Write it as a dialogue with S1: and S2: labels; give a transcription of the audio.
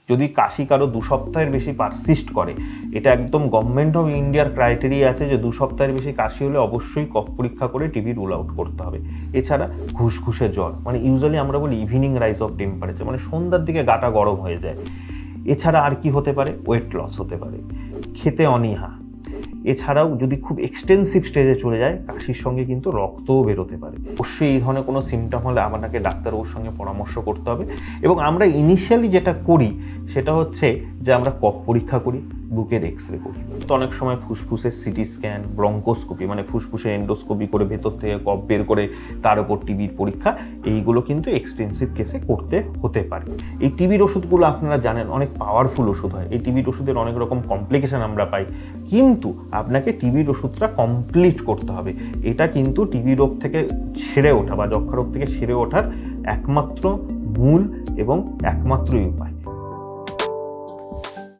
S1: যদি কাশি কারো 2 সপ্তাহের বেশি পারসিস্ট করে, এটা একদম গভর্নমেন্ট অফ ইন্ডিয়ার ক্রাইটেরিয়া আছে যে 2 সপ্তাহের বেশি কাশি হলে অবশ্যই কফ পরীক্ষা করে টিবি রুল আউট করতে হবে। এছাড়া ঘুষঘুষে জ্বর, মানে ইউজুয়ালি আমরা বলি ইভিনিং রাইজ অফ টেম্পারেচার, মানে সন্ধ্যার দিকে গাটা গরম হয়ে যায়। এছাড়া আর কি হতে পারে, ওয়েট লস হতে পারে, খেতে অনীহা। এছাড়াও যদি খুব এক্সটেন্সিভ স্টেজে চলে যায়, কাশির সঙ্গে কিন্তু রক্তও বেরোতে পারে। অবশ্যই এই ধরনের কোনো সিমটম হলে আপনাকে ডাক্তারবাবুর সঙ্গে পরামর্শ করতে হবে। এবং আমরা ইনিশিয়ালি যেটা করি সেটা হচ্ছে যে আমরা কফ পরীক্ষা করি, বুকের এক্সরে করি, তো অনেক সময় ফুসফুসের সিটি স্ক্যান, ব্রঙ্কোস্কোপি মানে ফুসফুসে এন্ডোস্কোপি করে ভেতর থেকে কফ বের করে তার উপর টিবির পরীক্ষা, এইগুলো কিন্তু এক্সটেন্সিভ কেসে করতে হতে পারে। এই টিবির ওষুধগুলো আপনারা জানেন অনেক পাওয়ারফুল ওষুধ হয়, এই টিবির ওষুধের অনেক রকম কমপ্লিকেশন আমরা পাই, কিন্তু আপনাকে টিবির ওষুধটা কমপ্লিট করতে হবে। এটা কিন্তু টিবি রোগ থেকে সেরে ওঠা বা যক্ষা রোগ থেকে সেরে ওঠার একমাত্র মূল এবং একমাত্রই উপায়।